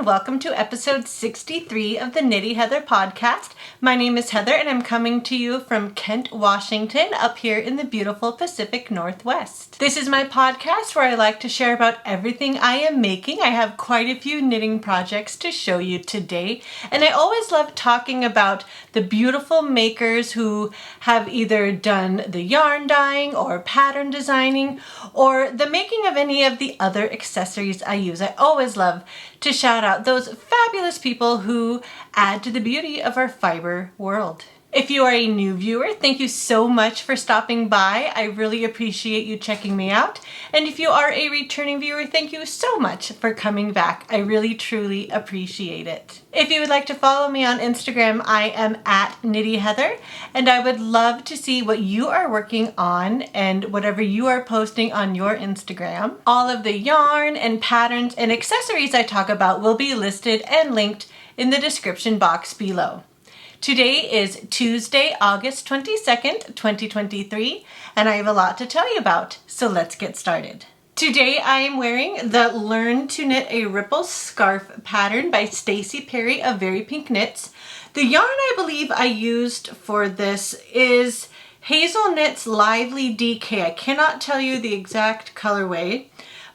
and welcome to episode 63 of the Knitty Heather podcast. My name is Heather and I'm coming to you from Kent, Washington, up here in the beautiful Pacific Northwest. This is my podcast where I like to share about everything I am making. I have quite a few knitting projects to show you today, and I always love talking about the beautiful makers who have either done the yarn dyeing or pattern designing or the making of any of the other accessories I use. I always love to shout out those fabulous people who add to the beauty of our fiber world. If you are a new viewer, thank you so much for stopping by. I really appreciate you checking me out. And if you are a returning viewer, thank you so much for coming back. I really, truly appreciate it. If you would like to follow me on Instagram, I am at Knitty Heather, and I would love to see what you are working on and whatever you are posting on your Instagram. All of the yarn and patterns and accessories I talk about will be listed and linked in the description box below. Today is Tuesday, August 22nd, 2023, and I have a lot to tell you about, so let's get started. Today I am wearing the Learn to Knit a Ripple Scarf pattern by Stacey Perry of Very Pink Knits. The yarn I believe I used for this is Hazelknit's Lively DK. I cannot tell you the exact colorway,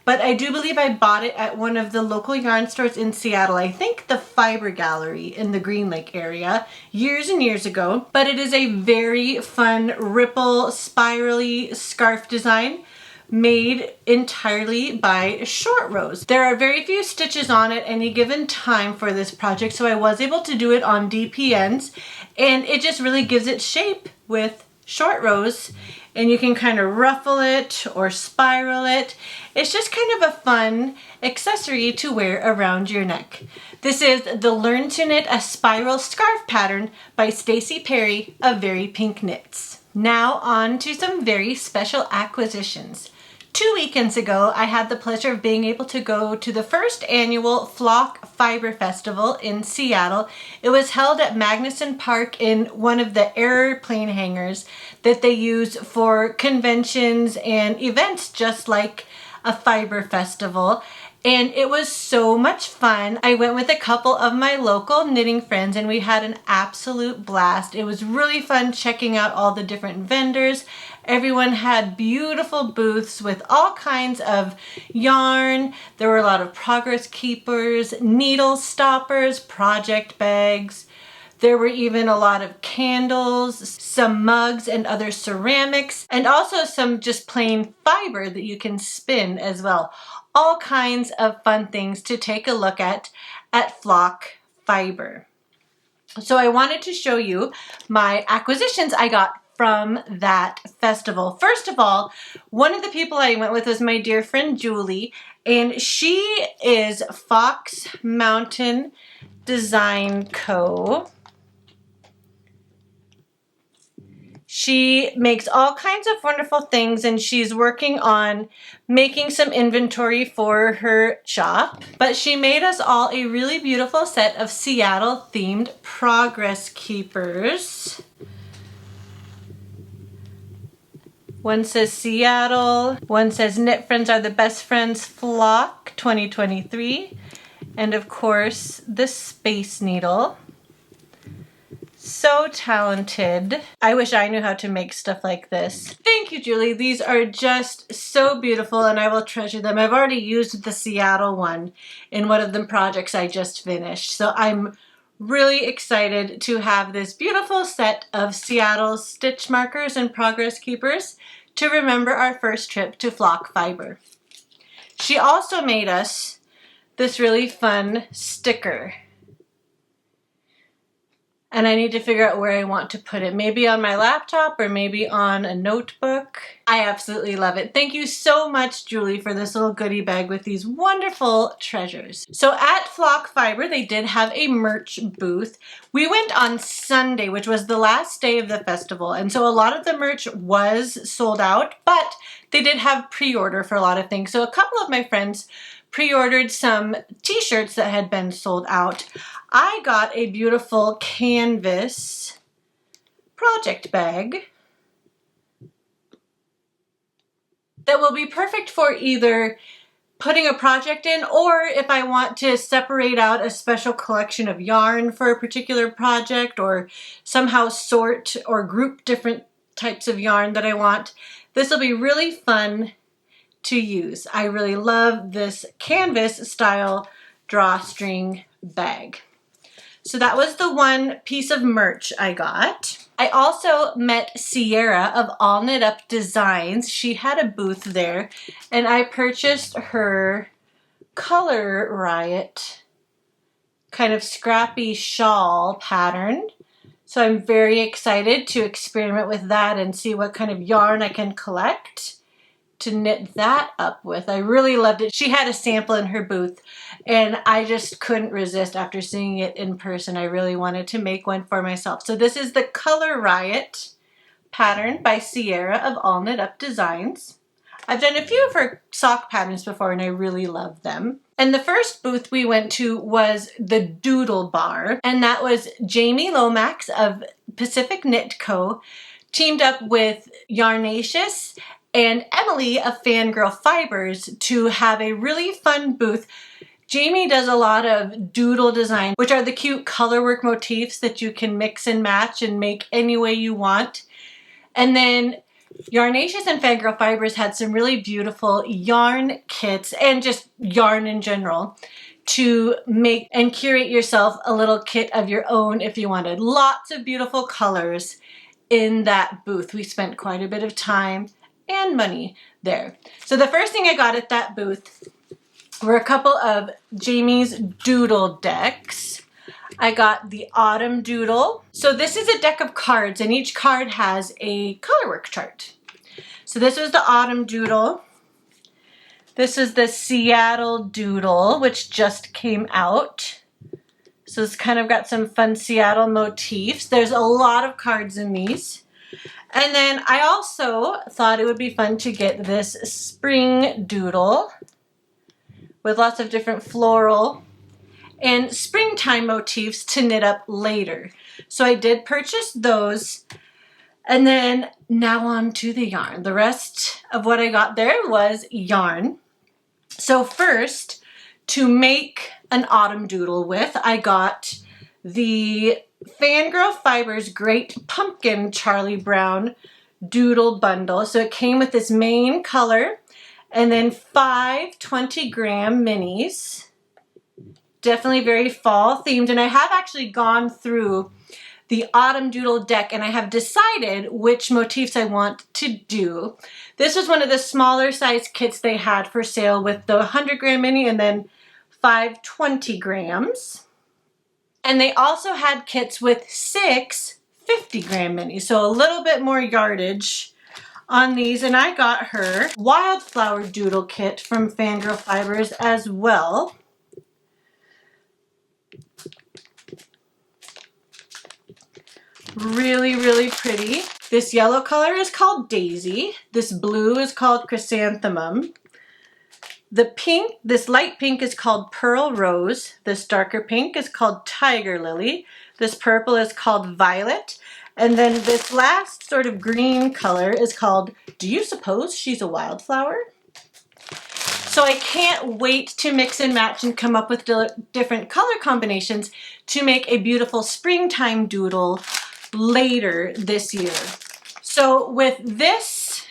but I do believe I bought it at one of the local yarn stores in Seattle. I think the Fiber Gallery in the Green Lake area years and years ago. But it is a very fun ripple spirally scarf design made entirely by short rows. There are very few stitches on it any given time for this project, so I was able to do it on DPNs, and it just really gives it shape with short rows, and you can kind of ruffle it or spiral it. It's just kind of a fun accessory to wear around your neck. This is the Learn to Knit a Spiral Scarf pattern by Stacey Perry of Very Pink Knits. Now on to some very special acquisitions. 2 weekends ago, I had the pleasure of being able to go to the first annual Flock Fiber Festival in Seattle. It was held at Magnuson Park in one of the airplane hangars that they use for conventions and events, just like a fiber festival. And it was so much fun. I went with a couple of my local knitting friends and we had an absolute blast. It was really fun checking out all the different vendors. Everyone had beautiful booths with all kinds of yarn. There were a lot of progress keepers, needle stoppers, project bags. There were even a lot of candles, some mugs and other ceramics, and also some just plain fiber that you can spin as well. All kinds of fun things to take a look at Flock Fiber. So I wanted to show you my acquisitions I got from that festival. First of all, one of the people I went with was my dear friend Julie, and she is Fox Mountain Design Co. She makes all kinds of wonderful things, and she's working on making some inventory for her shop. But she made us all a really beautiful set of Seattle themed progress keepers. One says Seattle, one says Knit Friends Are the Best Friends Flock 2023, and of course the Space Needle. So talented. I wish I knew how to make stuff like this. Thank you, Julie. These are just so beautiful and I will treasure them. I've already used the Seattle one in one of the projects I just finished. So I'm really excited to have this beautiful set of Seattle stitch markers and progress keepers to remember our first trip to Flock Fiber. She also made us this really fun sticker. And I need to figure out where I want to put it. Maybe on my laptop or maybe on a notebook. I absolutely love it. Thank you so much, Julie, for this little goodie bag with these wonderful treasures. So at Flock Fiber, they did have a merch booth. We went on Sunday, which was the last day of the festival. And so a lot of the merch was sold out, but they did have pre-order for a lot of things. So a couple of my friends pre-ordered some t-shirts that had been sold out. I got a beautiful canvas project bag that will be perfect for either putting a project in, or if I want to separate out a special collection of yarn for a particular project, or somehow sort or group different types of yarn that I want. This will be really fun to use. I really love this canvas style drawstring bag. So that was the one piece of merch I got. I also met Sierra of All Knit Up Designs. She had a booth there, and I purchased her Color Riot kind of scrappy shawl pattern. So I'm very excited to experiment with that and see what kind of yarn I can collect to knit that up with. I really loved it. She had a sample in her booth, and I just couldn't resist after seeing it in person. I really wanted to make one for myself. So this is the Color Riot pattern by Sierra of All Knit Up Designs. I've done a few of her sock patterns before, and I really love them. And the first booth we went to was the Doodle Bar, and that was Jamie Lomax of Pacific Knit Co. teamed up with Yarnacious and Emily of Fangirl Fibers to have a really fun booth. Jamie does a lot of doodle design, which are the cute colorwork motifs that you can mix and match and make any way you want. And then Yarnacious and Fangirl Fibers had some really beautiful yarn kits and just yarn in general to make and curate yourself a little kit of your own if you wanted. Lots of beautiful colors in that booth. We spent quite a bit of time and money there. So the first thing I got at that booth were a couple of Jamie's doodle decks. I got the Autumn Doodle. So this is a deck of cards, and each card has a colorwork chart. So this was the Autumn Doodle. This is the Seattle Doodle, which just came out. So it's kind of got some fun Seattle motifs. There's a lot of cards in these. And then I also thought it would be fun to get this Spring Doodle with lots of different floral and springtime motifs to knit up later. So I did purchase those. And then now on to the yarn. The rest of what I got there was yarn. So first, to make an autumn doodle with, I got the Fangirl Fibers Great Pumpkin Charlie Brown Doodle Bundle. So it came with this main color and then 5 20-gram minis. Definitely very fall themed. And I have actually gone through the Autumn Doodle deck, and I have decided which motifs I want to do. This was one of the smaller size kits they had for sale with the 100-gram mini and then 5 20 grams. And they also had kits with 6 50-gram minis, so a little bit more yardage on these. And I got her Wildflower Doodle kit from Fangirl Fibers as well. Really, really pretty. This yellow color is called Daisy. This blue is called Chrysanthemum. The pink, this light pink is called Pearl Rose. This darker pink is called Tiger Lily. This purple is called Violet. And then this last sort of green color is called, do you suppose she's a wildflower? So I can't wait to mix and match and come up with different color combinations to make a beautiful springtime doodle later this year. So with this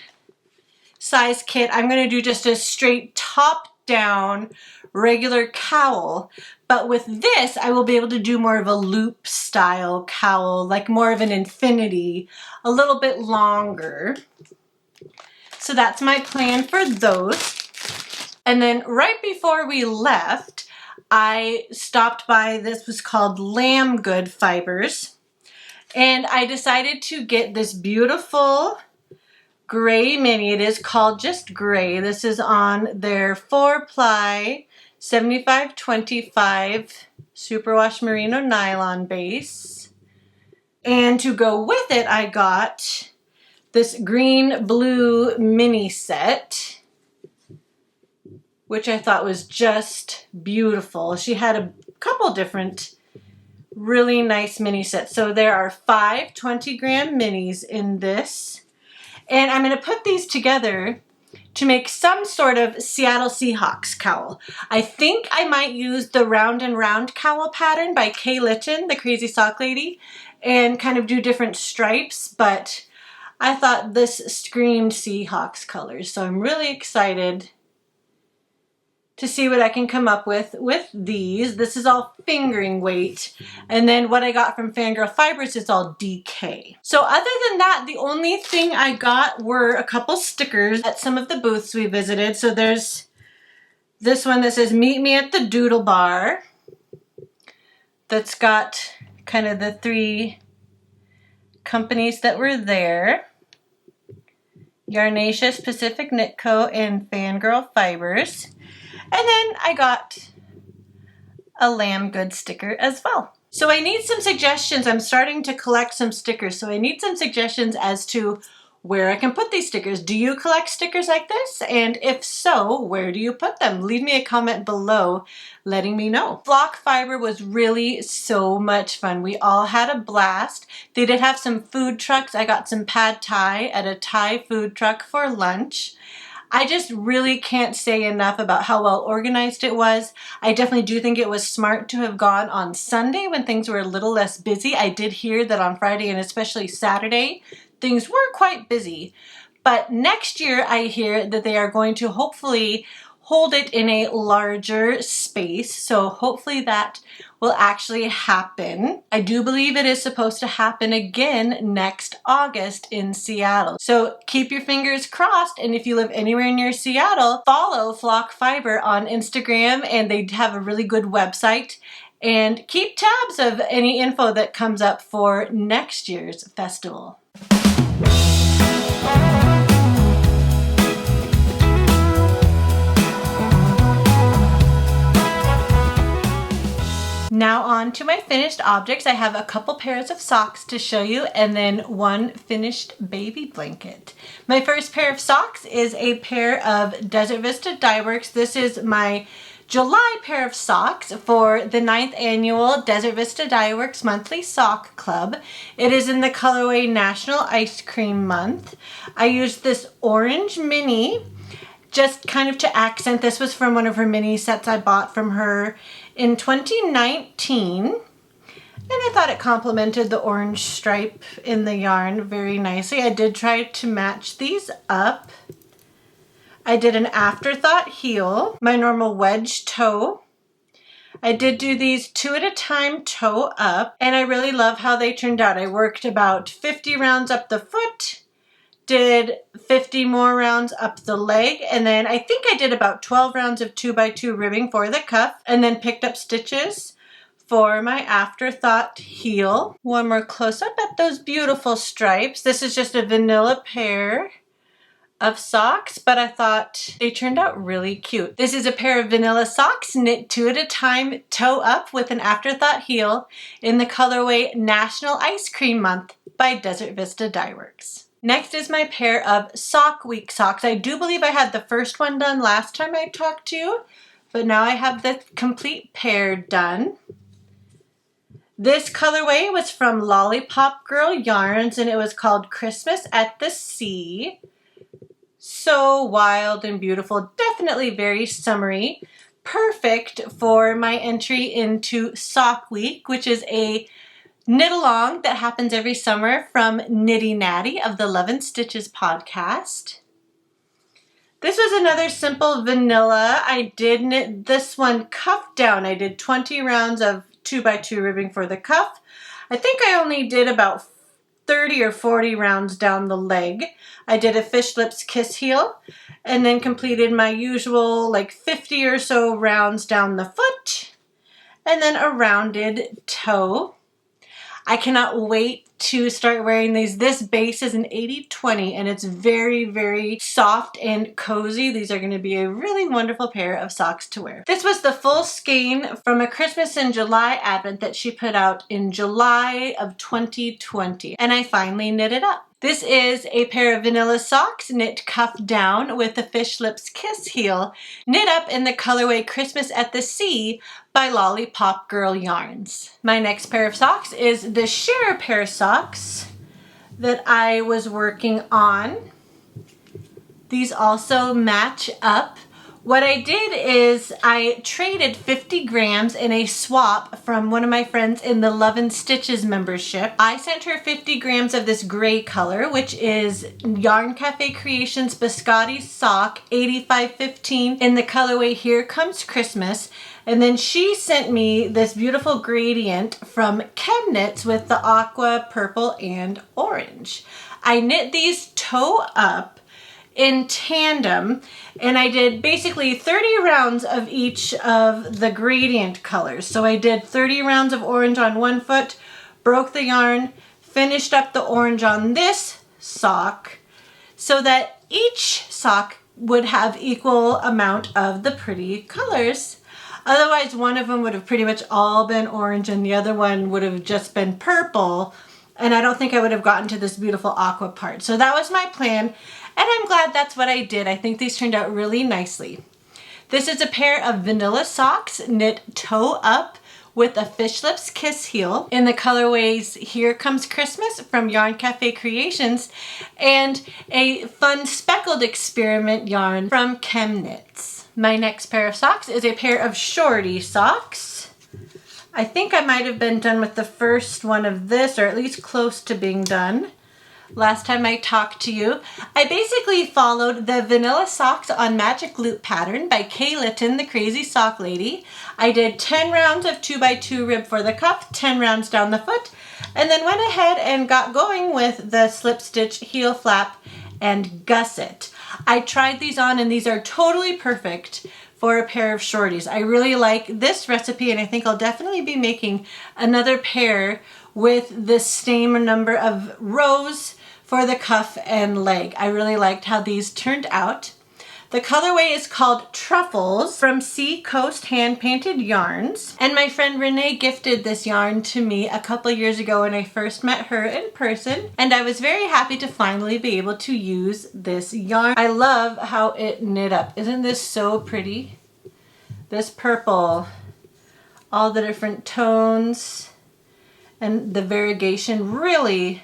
size kit, I'm going to do just a straight top down regular cowl, but with this I will be able to do more of a loop style cowl, like more of an infinity, a little bit longer. So that's my plan for those. And then right before we left, I stopped by, this was called Lamb Good Fibers. And I decided to get this beautiful gray mini. It is called just gray. This is on their 4-ply 75-25 superwash merino nylon base. And to go with it, I got this green blue mini set, which I thought was just beautiful. She had a couple different really nice mini sets. So there are 5 20-gram minis in this. And I'm going to put these together to make some sort of Seattle Seahawks cowl. I think I might use the Round and Round cowl pattern by Kay Litton, the Crazy Sock Lady, and kind of do different stripes, but I thought this screamed Seahawks colors, so I'm really excited to see what I can come up with these. This is all fingering weight. And then what I got from Fangirl Fibers is all DK. So other than that, the only thing I got were a couple stickers at some of the booths we visited. So there's this one that says, "Meet me at the Doodle Bar." That's got kind of the 3 companies that were there. Yarnaceous, Pacific Knit Co., and Fangirl Fibers. And then I got a Lamb Good sticker as well. So I need some suggestions. I'm starting to collect some stickers, so I need some suggestions as to where I can put these stickers. Do you collect stickers like this? And if so, where do you put them? Leave me a comment below letting me know. Flock Fiber was really so much fun. We all had a blast. They did have some food trucks. I got some pad thai at a Thai food truck for lunch. I just really can't say enough about how well organized it was. I definitely do think it was smart to have gone on Sunday when things were a little less busy. I did hear that on Friday and especially Saturday, things were quite busy. But next year I hear that they are going to hopefully hold it in a larger space. So hopefully that will actually happen. I do believe it is supposed to happen again next August in Seattle. So keep your fingers crossed, and if you live anywhere near Seattle, follow Flock Fiber on Instagram, and they have a really good website. And keep tabs of any info that comes up for next year's festival. Now on to my finished objects. I have a couple pairs of socks to show you and then one finished baby blanket. My first pair of socks is a pair of Desert Vista Dye Works. This is my July pair of socks for the 9th annual Desert Vista Dye Works Monthly Sock Club. It is in the colorway National Ice Cream Month. I used this orange mini just kind of to accent. This was from one of her mini sets I bought from her in 2019, and I thought it complemented the orange stripe in the yarn very nicely. I did try to match these up. I did an afterthought heel, my normal wedge toe. I did do these 2 at a time toe up, and I really love how they turned out. I worked about 50 rounds up the foot, did 50 more rounds up the leg, and then I think I did about 12 rounds of 2x2 ribbing for the cuff, and then picked up stitches for my afterthought heel. One more close up at those beautiful stripes. This is just a vanilla pair of socks, but I thought they turned out really cute. This is a pair of vanilla socks knit 2 at a time toe up with an afterthought heel in the colorway National Ice Cream Month by Desert Vista Dye Works. Next is my pair of Sock Week socks. I do believe I had the first one done last time I talked to you, but now I have the complete pair done. This colorway was from Lollipop Girl Yarns, and it was called Christmas at the Sea. So wild and beautiful, definitely very summery. Perfect for my entry into Sock Week, which is a knit along that happens every summer from Knitty Natty of the Love and Stitches podcast. This was another simple vanilla. I did knit this one cuff down. I did 20 rounds of 2x2 ribbing for the cuff. I think I only did about 30 or 40 rounds down the leg. I did a fish lips kiss heel and then completed my usual like 50 or so rounds down the foot and then a rounded toe. I cannot wait to start wearing these. This base is an 80/20 and it's very, very soft and cozy. These are going to be a really wonderful pair of socks to wear. This was the full skein from a Christmas in July advent that she put out in July of 2020, and I finally knit it up. This is a pair of vanilla socks knit cuff down with the fish lips kiss heel, knit up in the colorway Christmas at the Sea by Lollipop Girl Yarns. My next pair of socks is the sheer pair of socks that I was working on. These also match up. What I did is I traded 50 grams in a swap from one of my friends in the Love and Stitches membership. I sent her 50 grams of this gray color, which is Yarn Cafe Creations Biscotti Sock 8515 in the colorway Here Comes Christmas. And then she sent me this beautiful gradient from ChemKnits with the aqua, purple, and orange. I knit these toe up in tandem, and I did basically 30 rounds of each of the gradient colors. So I did 30 rounds of orange on one foot, broke the yarn, finished up the orange on this sock so that each sock would have equal amount of the pretty colors. Otherwise, one of them would have pretty much all been orange and the other one would have just been purple, and I don't think I would have gotten to this beautiful aqua part. So that was my plan. And I'm glad that's what I did. I think these turned out really nicely. This is a pair of vanilla socks knit toe up with a Fish Lips Kiss heel in the colorways Here Comes Christmas from Yarn Cafe Creations and a fun speckled experiment yarn from ChemKnits. My next pair of socks is a pair of shorty socks. I think I might have been done with the first one of this, or at least close to being done. Last time I talked to you, I basically followed the Vanilla Socks on Magic Loop pattern by Kay Litton, the Crazy Sock Lady. I did 10 rounds of 2x2 rib for the cuff, 10 rounds down the foot, and then went ahead and got going with the slip stitch, heel flap, and gusset. I tried these on and these are totally perfect for a pair of shorties. I really like this recipe and I think I'll definitely be making another pair with the same number of rows for the cuff and leg. I really liked how these turned out. The colorway is called Truffles from Sea Coast Hand Painted Yarns. And my friend Renee gifted this yarn to me a couple years ago when I first met her in person. And I was very happy to finally be able to use this yarn. I love how it knit up. Isn't this so pretty? This purple, all the different tones, and the variegation really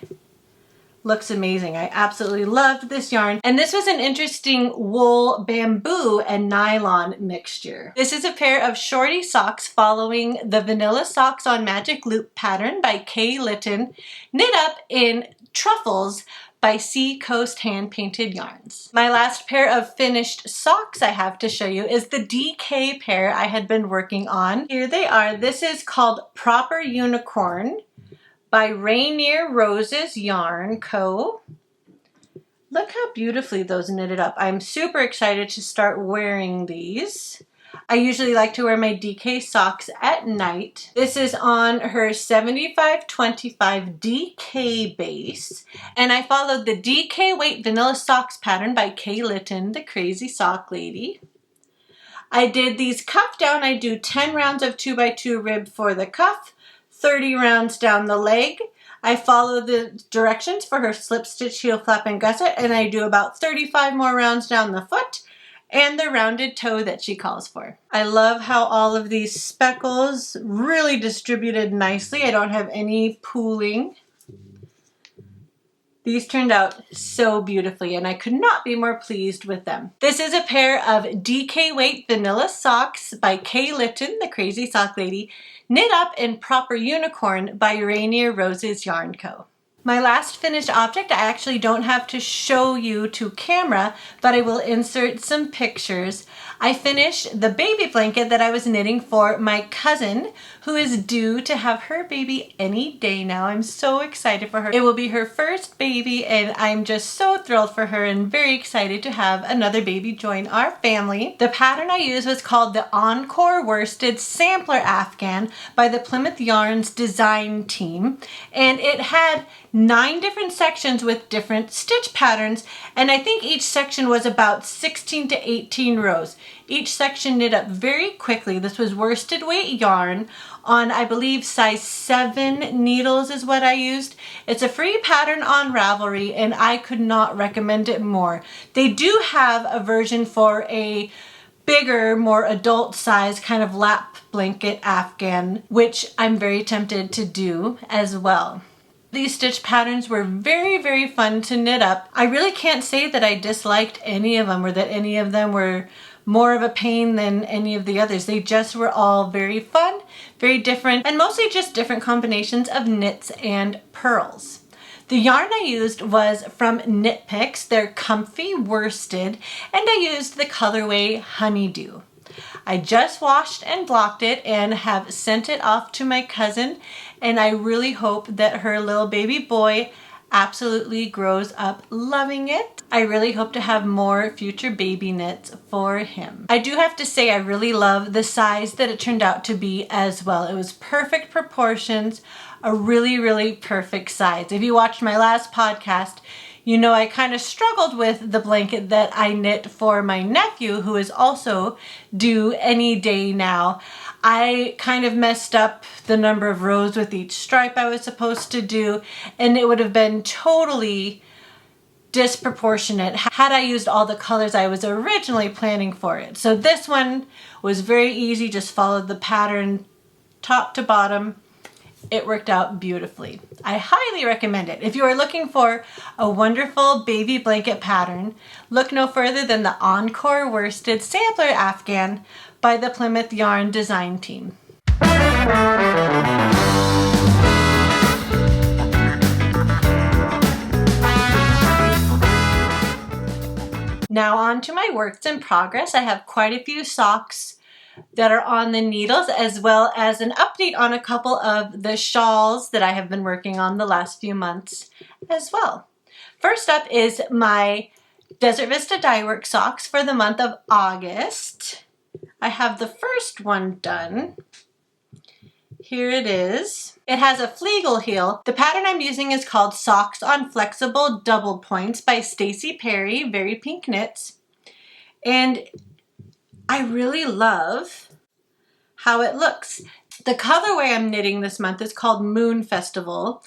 looks amazing. I absolutely loved this yarn. And this was an interesting wool, bamboo, and nylon mixture. This is a pair of shorty socks following the Vanilla Socks on Magic Loop pattern by Kay Litton, knit up in Truffles by Sea Coast Hand Painted Yarns. My last pair of finished socks I have to show you is the DK pair I had been working on. Here they are. This is called Proper Unicorn by Rainier Roses Yarn Co. Look how beautifully those knitted up. I'm super excited to start wearing these. I usually like to wear my DK socks at night. This is on her 7525 DK base, and I followed the DK weight Vanilla Socks pattern by Kay Litton, the Crazy Sock Lady. I did these cuff down. I do 10 rounds of 2x2 rib for the cuff, 30 rounds down the leg. I follow the directions for her slip stitch, heel flap, and gusset, and I do about 35 more rounds down the foot and the rounded toe that she calls for. I love how all of these speckles really distributed nicely. I don't have any pooling. These turned out so beautifully and I could not be more pleased with them. This is a pair of DK weight Vanilla Socks by Kay Litton, the Crazy Sock Lady, knit up in Proper Unicorn by Rainier Roses Yarn Co. My last finished object I actually don't have to show you to camera, but I will insert some pictures. I finished the baby blanket that I was knitting for my cousin who is due to have her baby any day now. I'm so excited for her. It will be her first baby and I'm just so thrilled for her and very excited to have another baby join our family. The pattern I used was called the Encore Worsted Sampler Afghan by the Plymouth Yarns design team, and it had 9 different sections with different stitch patterns, and I think each section was about 16 to 18 rows. Each section knit up very quickly. This was worsted weight yarn on, I believe, size 7 needles is what I used. It's a free pattern on Ravelry and I could not recommend it more. They do have a version for a bigger, more adult size kind of lap blanket Afghan, which I'm very tempted to do as well. These stitch patterns were very, very fun to knit up. I really can't say that I disliked any of them or that any of them were more of a pain than any of the others. They just were all very fun, very different, and mostly just different combinations of knits and purls. The yarn I used was from Knit Picks. They're comfy worsted, and I used the colorway Honeydew. I just washed and blocked it and have sent it off to my cousin, and I really hope that her little baby boy absolutely grows up loving it. I really hope to have more future baby knits for him. I do have to say I really love the size that it turned out to be as well. It was perfect proportions, a really, really perfect size. If you watched my last podcast, you know I kind of struggled with the blanket that I knit for my nephew, who is also due any day now. I kind of messed up the number of rows with each stripe I was supposed to do, and it would have been totally disproportionate had I used all the colors I was originally planning for it. So this one was very easy, just followed the pattern top to bottom. It worked out beautifully. I highly recommend it. If you are looking for a wonderful baby blanket pattern, look no further than the Encore Worsted Sampler Afghan by the Plymouth Yarn Design Team. Now on to my works in progress. I have quite a few socks that are on the needles, as well as an update on a couple of the shawls that I have been working on the last few months as well. First up is my Desert Vista Dyework socks for the month of August. I have the first one done. Here it is. It has a fleagle heel. The pattern I'm using is called Socks on Flexible Double Points by Stacey Perry, Very Pink Knits. And I really love how it looks. The colorway I'm knitting this month is called Moon Festival.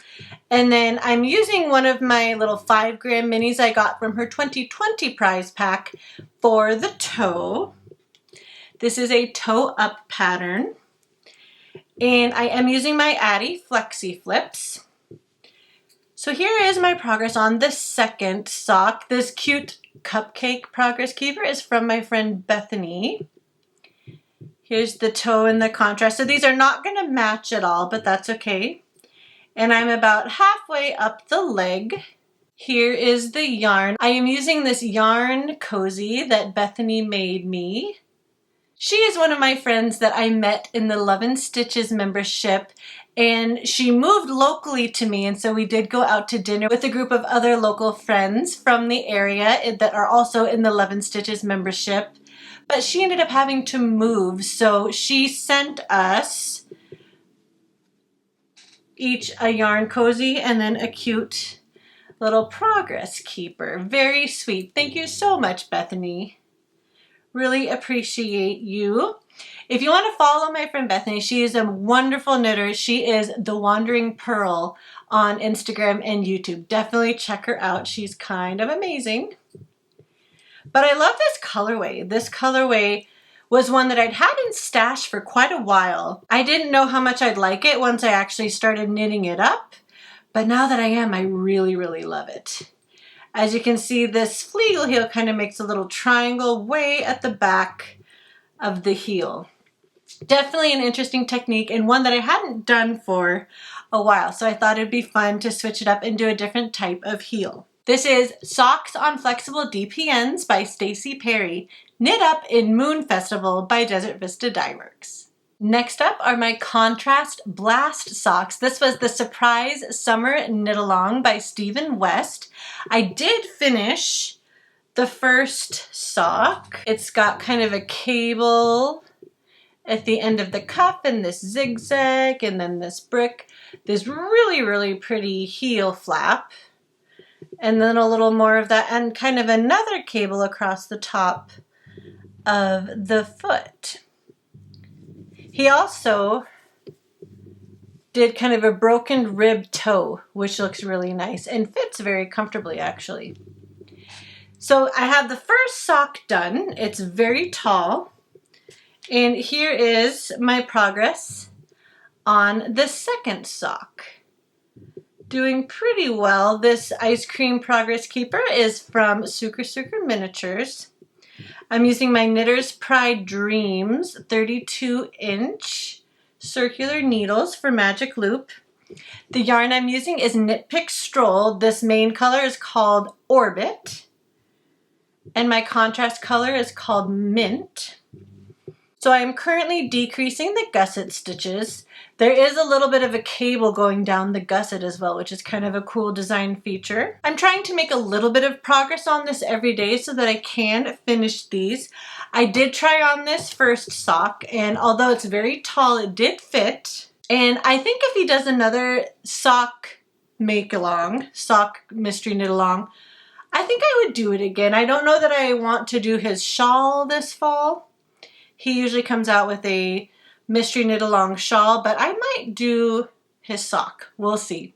And then I'm using one of my little 5-gram minis I got from her 2020 prize pack for the toe. This is a toe up pattern. And I am using my Addi Flexi Flips. So here is my progress on the second sock. This cute cupcake progress keeper is from my friend Bethany. Here's the toe and the contrast. So these are not going to match at all, but that's okay. And I'm about halfway up the leg. Here is the yarn. I am using this yarn cozy that Bethany made me. She is one of my friends that I met in the Love and Stitches membership, and she moved locally to me, and so we did go out to dinner with a group of other local friends from the area that are also in the Love and Stitches membership. But she ended up having to move, so she sent us each a yarn cozy and then a cute little progress keeper. Very sweet. Thank you so much, Bethany. Really appreciate you. If you want to follow my friend Bethany, she is a wonderful knitter. She is The Wandering Pearl on Instagram and YouTube. Definitely check her out. She's kind of amazing. But I love this colorway. This colorway was one that I'd had in stash for quite a while. I didn't know how much I'd like it once I actually started knitting it up, but now that I am, I really, really love it. As you can see, this fleagle heel kind of makes a little triangle way at the back of the heel. Definitely an interesting technique and one that I hadn't done for a while, so I thought it'd be fun to switch it up and do a different type of heel. This is Socks on Flexible DPNs by Stacey Perry, knit up in Moon Festival by Desert Vista Dyeworks. Next up are my Contrast Blast socks. This was the Surprise Summer Knit Along by Stephen West. I did finish the first sock. It's got kind of a cable at the end of the cuff and this zigzag and then this brick, this really, really pretty heel flap. And then a little more of that and kind of another cable across the top of the foot. He also did kind of a broken rib toe, which looks really nice and fits very comfortably actually. So I have the first sock done. It's very tall. And here is my progress on the second sock. doing pretty well. This Ice Cream Progress Keeper is from Suker Miniatures. I'm using my Knitter's Pride Dreams 32-inch circular needles for magic loop. The yarn I'm using is Knit Pick Stroll. This main color is called Orbit, and my contrast color is called Mint. So I am currently decreasing the gusset stitches. There is a little bit of a cable going down the gusset as well, which is kind of a cool design feature. I'm trying to make a little bit of progress on this every day so that I can finish these. I did try on this first sock, and although it's very tall, it did fit. And I think if he does another sock make-along, sock mystery knit-along, I think I would do it again. I don't know that I want to do his shawl this fall. He usually comes out with a mystery knit-along shawl, but I might do his sock. We'll see.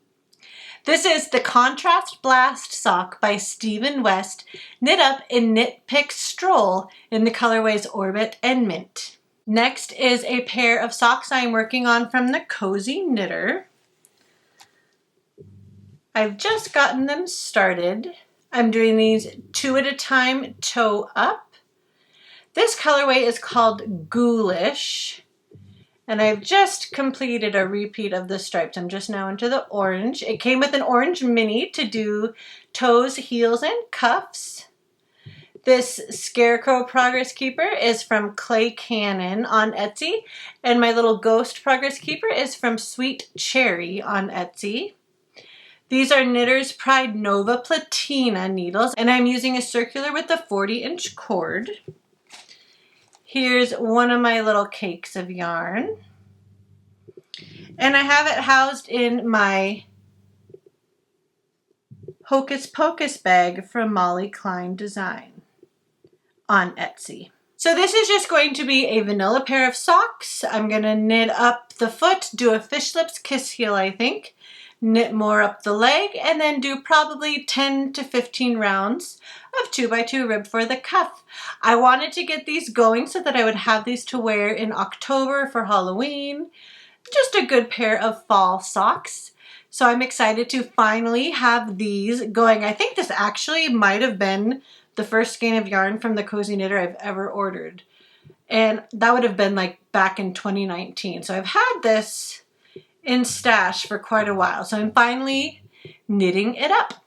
This is the Contrast Blast Sock by Stephen West, knit up in Knit Pick Stroll in the colorways Orbit and Mint. Next is a pair of socks I'm working on from the Cozy Knitter. I've just gotten them started. I'm doing these 2 at a time, toe up. This colorway is called Ghoulish, and I've just completed a repeat of the stripes. I'm just now into the orange. It came with an orange mini to do toes, heels, and cuffs. This Scarecrow Progress Keeper is from Clay Cannon on Etsy, and my little Ghost Progress Keeper is from Sweet Cherry on Etsy. These are Knitter's Pride Nova Platina needles, and I'm using a circular with a 40-inch cord. Here's one of my little cakes of yarn. And I have it housed in my Hocus Pocus bag from Molly Klein Design on Etsy. So this is just going to be a vanilla pair of socks. I'm going to knit up the foot, do a fish lips kiss heel, I think, knit more up the leg, and then do probably 10 to 15 rounds of 2x2 rib for the cuff. I wanted to get these going so that I would have these to wear in October for Halloween. Just a good pair of fall socks. So I'm excited to finally have these going. I think this actually might have been the first skein of yarn from the Cozy Knitter I've ever ordered. And that would have been like back in 2019. So I've had this in stash for quite a while. So I'm finally knitting it up.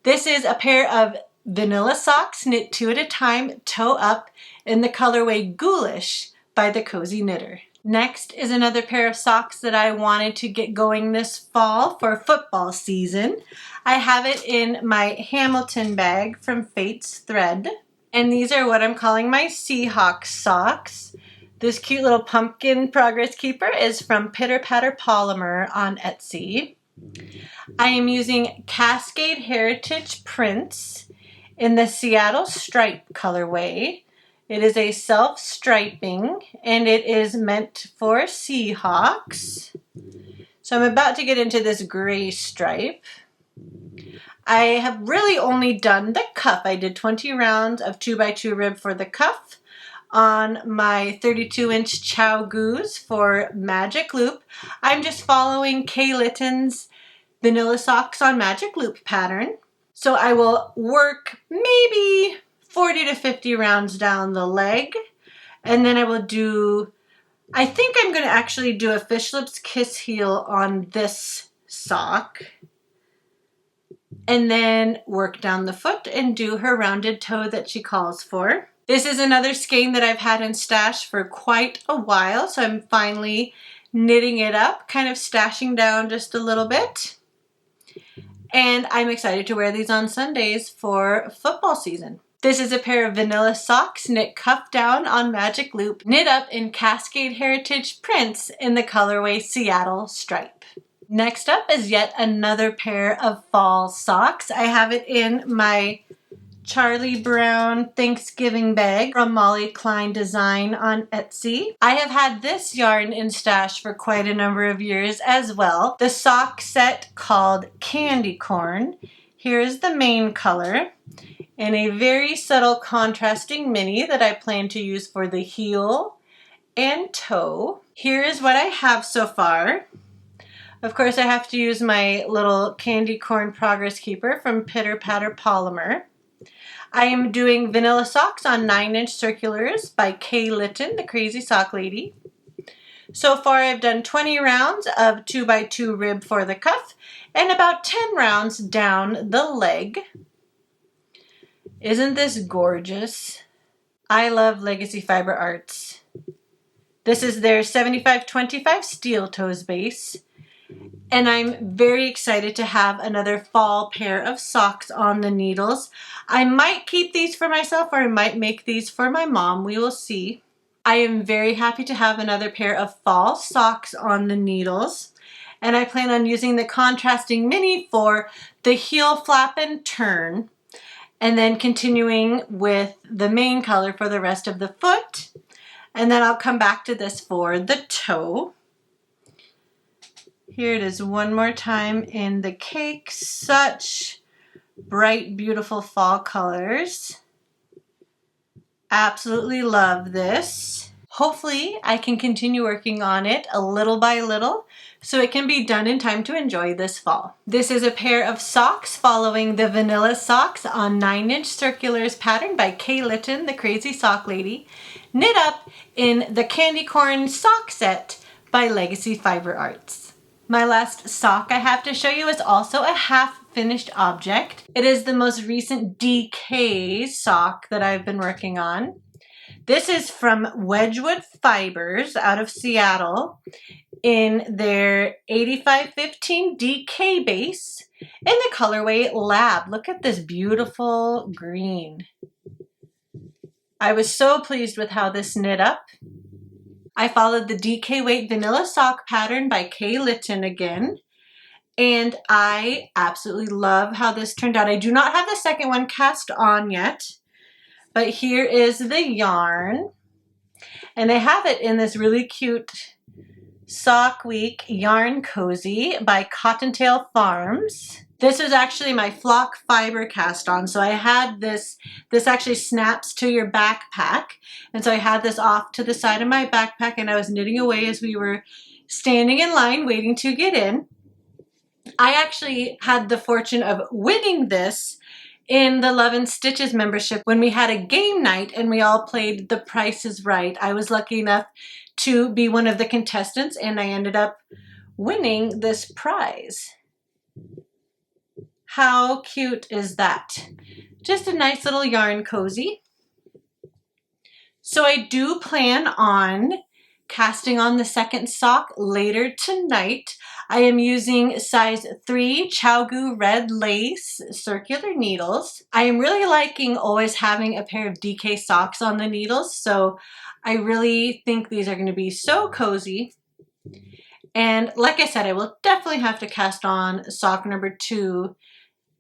This is a pair of vanilla socks knit 2 at a time, toe up in the colorway Ghoulish by the Cozy Knitter. Next is another pair of socks that I wanted to get going this fall for football season. I have it in my Hamilton bag from Fate's Thread. And these are what I'm calling my Seahawks socks. This cute little pumpkin progress keeper is from Pitter Patter Polymer on Etsy. I am using Cascade Heritage prints in the Seattle Stripe colorway. It is a self-striping and it is meant for Seahawks. So I'm about to get into this gray stripe. I have really only done the cuff. I did 20 rounds of 2x2 rib for the cuff on my 32-inch ChiaoGoos for Magic Loop. I'm just following Kay Litton's Vanilla Socks on Magic Loop pattern. So I will work maybe 40 to 50 rounds down the leg, and then I will do, I think I'm going to actually do a fish lips kiss heel on this sock, and then work down the foot and do her rounded toe that she calls for. This is another skein that I've had in stash for quite a while, so I'm finally knitting it up, kind of stashing down just a little bit. And I'm excited to wear these on Sundays for football season. This is a pair of vanilla socks knit cuff down on Magic Loop, knit up in Cascade Heritage prints in the colorway Seattle Stripe. Next up is yet another pair of fall socks. I have it in my Charlie Brown Thanksgiving bag from Molly Klein Design on Etsy. I have had this yarn in stash for quite a number of years as well. The sock set called Candy Corn. Here is the main color and a very subtle contrasting mini that I plan to use for the heel and toe. Here is what I have so far. Of course, I have to use my little candy corn progress keeper from Pitter Patter Polymer. I am doing vanilla socks on 9-inch circulars by Kay Litton, the crazy sock lady. So far I've done 20 rounds of 2x2 rib for the cuff and about 10 rounds down the leg. Isn't this gorgeous? I love Legacy Fiber Arts. This is their 75/25 steel toes base. And I'm very excited to have another fall pair of socks on the needles. I might keep these for myself or I might make these for my mom. We will see. I am very happy to have another pair of fall socks on the needles. And I plan on using the contrasting mini for the heel flap and turn. And then continuing with the main color for the rest of the foot. And then I'll come back to this for the toe. Here it is one more time in the cake. Such bright, beautiful fall colors. Absolutely love this. Hopefully I can continue working on it a little by little so it can be done in time to enjoy this fall. This is a pair of socks following the vanilla socks on 9-inch circulars pattern by Kay Litton, the crazy sock lady, knit up in the candy corn sock set by Legacy Fiber Arts. My last sock I have to show you is also a half-finished object. It is the most recent DK sock that I've been working on. This is from Wedgwood Fibers out of Seattle in their 8515 DK base in the colorway Lab. Look at this beautiful green. I was so pleased with how this knit up. I followed the DK Weight Vanilla Sock pattern by Kay Litton again, and I absolutely love how this turned out. I do not have the second one cast on yet, but here is the yarn, and I have it in this really cute Sock Week Yarn Cozy by Cottontail Farms. This was actually my flock fiber cast on, so I had this actually snaps to your backpack, and so I had this off to the side of my backpack and I was knitting away as we were standing in line waiting to get in. I actually had the fortune of winning this in the Love and Stitches membership when we had a game night and we all played The Price is Right. I was lucky enough to be one of the contestants and I ended up winning this prize. How cute is that? Just a nice little yarn cozy. So I do plan on casting on the second sock later tonight. I am using size 3 ChiaoGoo red lace circular needles. I am really liking always having a pair of DK socks on the needles, so I really think these are going to be so cozy. And like I said, I will definitely have to cast on sock number 2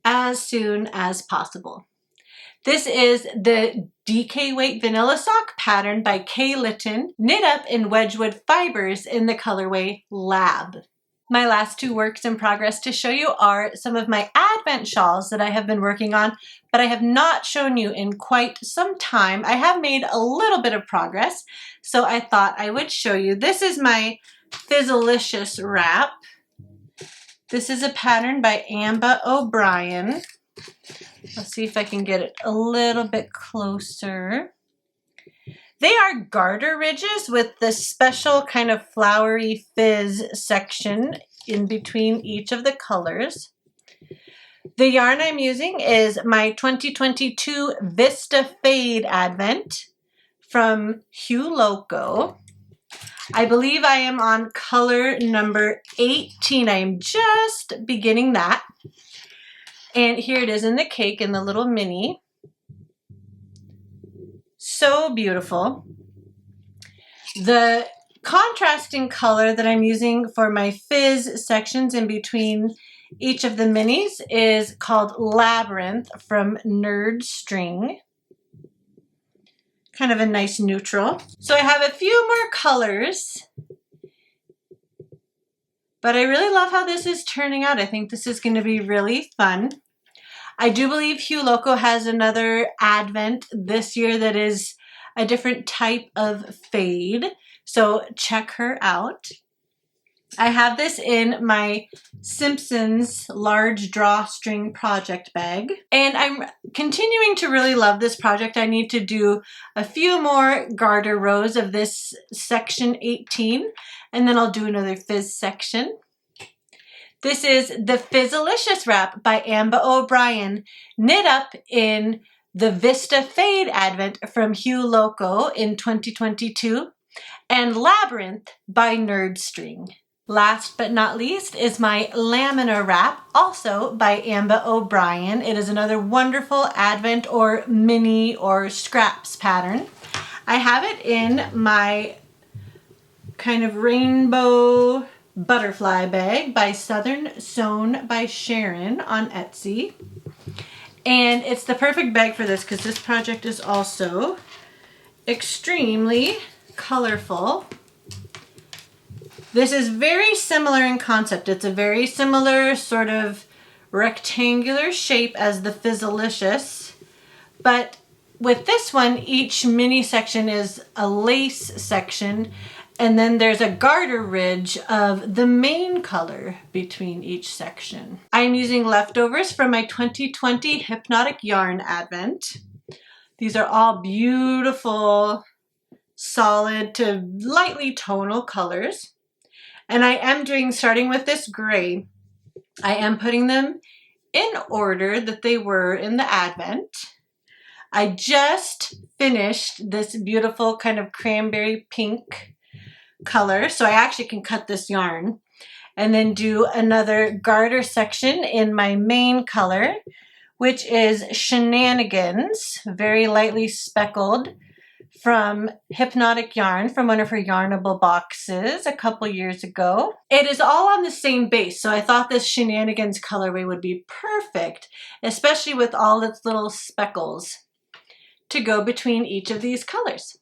as soon as possible. This is the DK Weight Vanilla Sock pattern by Kay Litton, knit up in Wedgwood Fibers in the colorway Lab. My last two works in progress to show you are some of my Advent shawls that I have been working on, but I have not shown you in quite some time. I have made a little bit of progress, so I thought I would show you. This is my Fizzlicious wrap. This is a pattern by Amba O'Brien. Let's see if I can get it a little bit closer. They are garter ridges with this special kind of flowery fizz section in between each of the colors. The yarn I'm using is my 2022 Vista Fade Advent from HueLoco. I believe I am on color number 18. I am just beginning that. And here it is in the cake in the little mini. So beautiful. The contrasting color that I'm using for my fizz sections in between each of the minis is called Labyrinth from Nerd String. Kind of a nice neutral. So I have a few more colors, but I really love how this is turning out. I think this is going to be really fun. I do believe HueLoco has another Advent this year that is a different type of fade, so check her out. I have this in my Simpsons large drawstring project bag, and I'm continuing to really love this project. I need to do a few more garter rows of this section 18, and then I'll do another fizz section. This is the Fizzalicious wrap by Amba O'Brien, knit up in the Vista Fade Advent from Hue Loco in 2022, and Labyrinth by Nerdstring. Last but not least is my Laminar wrap, also by Amba O'Brien. It is another wonderful Advent or mini or scraps pattern. I have it in my kind of rainbow butterfly bag by Southern Sewn by Sharon on Etsy. And it's the perfect bag for this because this project is also extremely colorful. This is very similar in concept. It's a very similar sort of rectangular shape as the Fizzalicious, but with this one, each mini section is a lace section, and then there's a garter ridge of the main color between each section. I'm using leftovers from my 2020 Hypnotic Yarn Advent. These are all beautiful, solid to lightly tonal colors. And I am starting with this gray, I am putting them in order that they were in the Advent. I just finished this beautiful kind of cranberry pink color, so I actually can cut this yarn and then do another garter section in my main color, which is Shenanigans, very lightly speckled, from Hypnotic Yarn, from one of her Yarnable boxes a couple years ago. It is all on the same base, so I thought this Shenanigans colorway would be perfect, especially with all its little speckles to go between each of these colors.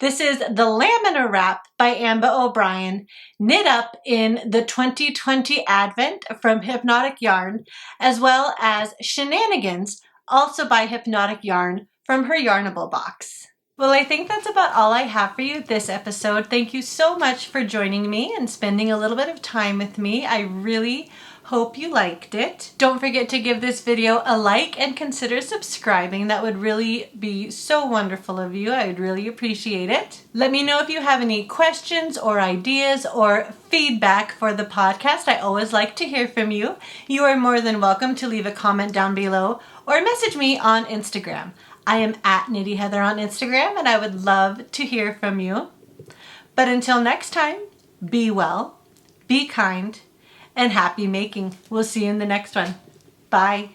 This is the Laminar wrap by Amba O'Brien, knit up in the 2020 Advent from Hypnotic Yarn, as well as Shenanigans, also by Hypnotic Yarn, from her Yarnable box. Well, I think that's about all I have for you this episode. Thank you so much for joining me and spending a little bit of time with me. I really hope you liked it. Don't forget to give this video a like and consider subscribing. That would really be so wonderful of you. I would really appreciate it. Let me know if you have any questions or ideas or feedback for the podcast. I always like to hear from you. You are more than welcome to leave a comment down below or message me on Instagram. I am at Knitty Heather on Instagram, and I would love to hear from you. But until next time, be well, be kind, and happy making. We'll see you in the next one. Bye.